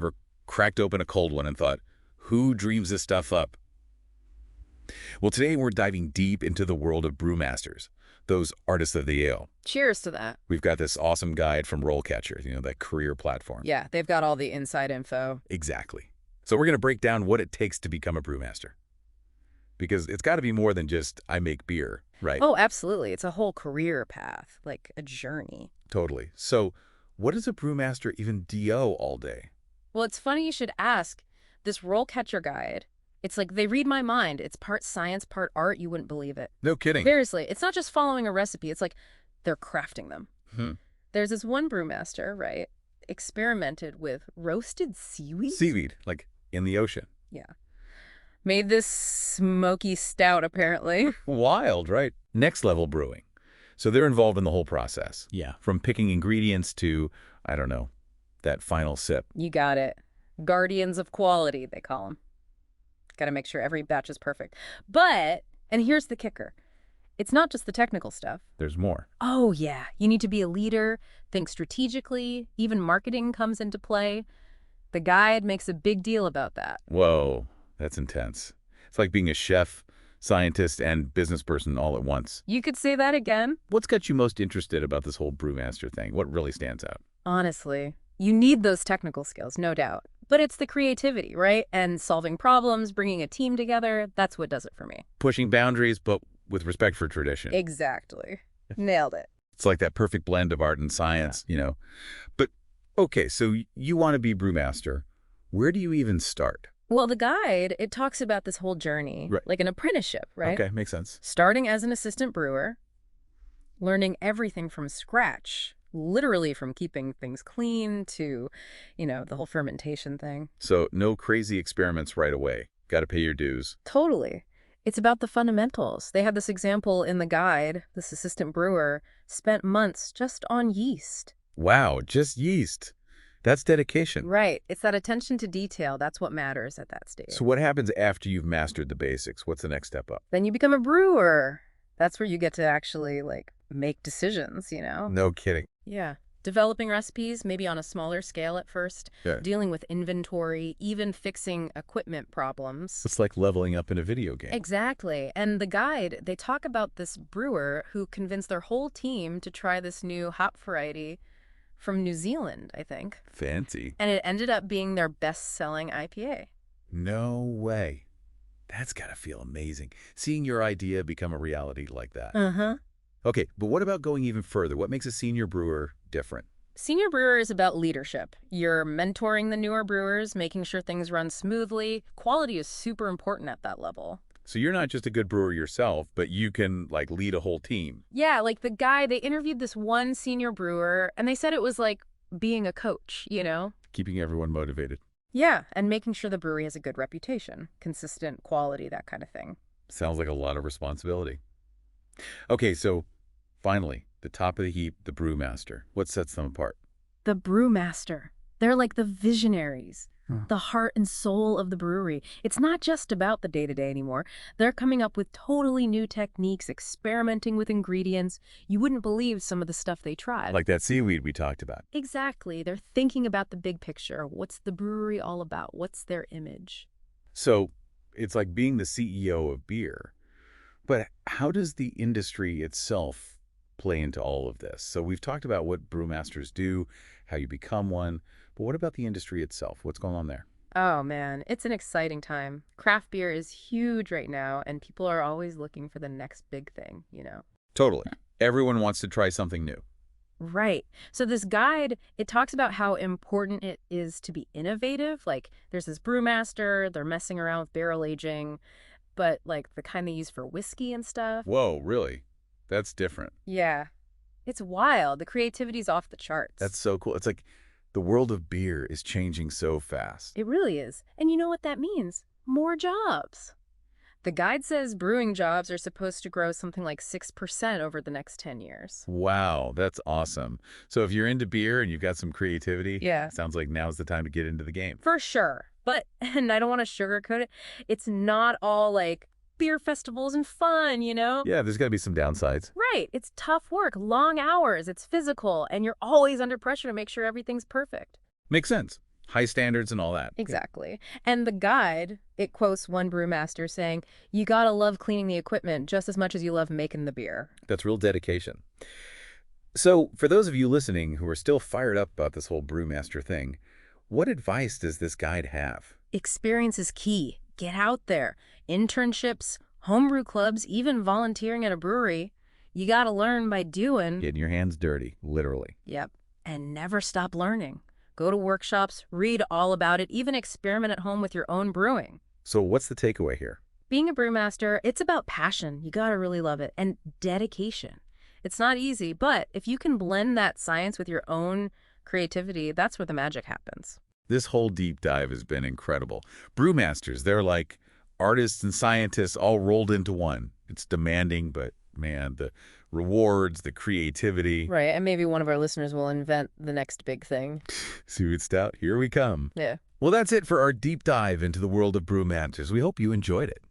Ever cracked open a cold one and thought, who dreams this stuff up? Well, today we're diving deep into the world of brewmasters, those artists of the ale. Cheers to that. We've got this awesome guide from RoleCatcher, that career platform. Yeah, they've got all the inside info. Exactly. So we're going to break down what it takes to become a brewmaster. Because it's got to be more than just, I make beer, right? Oh, absolutely. It's a whole career path, like a journey. Totally. So what does a brewmaster even do all day? Well, it's funny you should ask. This RoleCatcher guide, it's like they read my mind. It's part science, part art. You wouldn't believe it. No kidding. Seriously, it's not just following a recipe. It's like they're crafting them. Hmm. There's this one brewmaster, right, experimented with roasted seaweed. Seaweed, like in the ocean. Yeah. Made this smoky stout, apparently. Wild, right? Next level brewing. So they're involved in the whole process. Yeah. From picking ingredients to, I don't know, that final sip. You got it. Guardians of quality, they call them. Got to make sure every batch is perfect. But, and here's the kicker, it's not just the technical stuff. There's more. Oh, yeah. You need to be a leader, think strategically, even marketing comes into play. The guide makes a big deal about that. Whoa, that's intense. It's like being a chef, scientist, and business person all at once. You could say that again. What's got you most interested about this whole brewmaster thing? What really stands out? Honestly, you need those technical skills, no doubt. But it's the creativity, right? And solving problems, bringing a team together, that's what does it for me. Pushing boundaries, but with respect for tradition. Exactly. Nailed it. It's like that perfect blend of art and science, But, okay, so you want to be brewmaster. Where do you even start? Well, the guide, it talks about this whole journey, Right. like an apprenticeship, right? Okay, makes sense. Starting as an assistant brewer, learning everything from scratch, literally from keeping things clean to, the whole fermentation thing. So no crazy experiments right away. Got to pay your dues. Totally. It's about the fundamentals. They had this example in the guide. This assistant brewer spent months just on yeast. Wow, just yeast. That's dedication. Right. It's that attention to detail. That's what matters at that stage. So what happens after you've mastered the basics? What's the next step up? Then you become a brewer. That's where you get to actually, make decisions, No kidding. Yeah. Developing recipes, maybe on a smaller scale at first, Yeah. dealing with inventory, even fixing equipment problems. It's like leveling up in a video game. Exactly. And the guide, they talk about this brewer who convinced their whole team to try this new hop variety from New Zealand, I think. Fancy. And it ended up being their best-selling IPA. No way. That's got to feel amazing. Seeing your idea become a reality like that. Uh-huh. Okay, but what about going even further? What makes a senior brewer different? Senior brewer is about leadership. You're mentoring the newer brewers, making sure things run smoothly. Quality is super important at that level. So you're not just a good brewer yourself, but you can, lead a whole team. Yeah, like the guy, they interviewed this one senior brewer, and they said it was like being a coach, Keeping everyone motivated. Yeah, and making sure the brewery has a good reputation, consistent quality, that kind of thing. Sounds like a lot of responsibility. Okay, so finally, the top of the heap, the brewmaster. What sets them apart? The Brewmaster. They're like the visionaries, the heart and soul of the brewery. It's not just about the day-to-day anymore. They're coming up with totally new techniques, experimenting with ingredients. You wouldn't believe some of the stuff they tried. Like that seaweed we talked about. Exactly. They're thinking about the big picture. What's the brewery all about? What's their image? So it's like being the CEO of beer. But how does the industry itself play into all of this? So we've talked about what brewmasters do, how you become one, but what about the industry itself? What's going on there? Oh, man, it's an exciting time. Craft beer is huge right now, and people are always looking for the next big thing, Totally. Everyone wants to try something new. Right. So this guide, it talks about how important it is to be innovative. Like, there's this brewmaster, they're messing around with barrel aging, but the kind they use for whiskey and stuff. Whoa, really? That's different. Yeah. It's wild. The creativity's off the charts. That's so cool. It's like the world of beer is changing so fast. It really is. And you know what that means? More jobs. The guide says brewing jobs are supposed to grow something like 6% over the next 10 years. Wow, that's awesome. So if you're into beer and you've got some creativity, Yeah. sounds like now's the time to get into the game. For sure. But, and I don't want to sugarcoat it, it's not all beer festivals and fun, Yeah, there's got to be some downsides. Right. It's tough work, long hours, it's physical, and you're always under pressure to make sure everything's perfect. Makes sense. high standards and all that. Exactly. And the guide, it quotes one brewmaster saying, "You gotta love cleaning the equipment just as much as you love making the beer." That's real dedication. So, for those of you listening who are still fired up about this whole Brewmaster thing, what advice does this guide have? Experience is key. Get out there. Internships, homebrew clubs, even volunteering at a brewery. You gotta learn by doing. Getting your hands dirty, literally. Yep. And never stop learning. Go to workshops, read all about it, even experiment at home with your own brewing. So, what's the takeaway here? Being a brewmaster, it's about passion. You gotta really love it. And dedication. It's not easy, but if you can blend that science with your own creativity, that's where the magic happens. This whole deep dive has been incredible. Brewmasters, they're like artists and scientists all rolled into one. It's demanding, but man, the rewards, the creativity. Right, and maybe one of our listeners will invent the next big thing. Seaweed Stout, here we come. Yeah. Well, that's it for our deep dive into the world of Brewmasters. We hope you enjoyed it.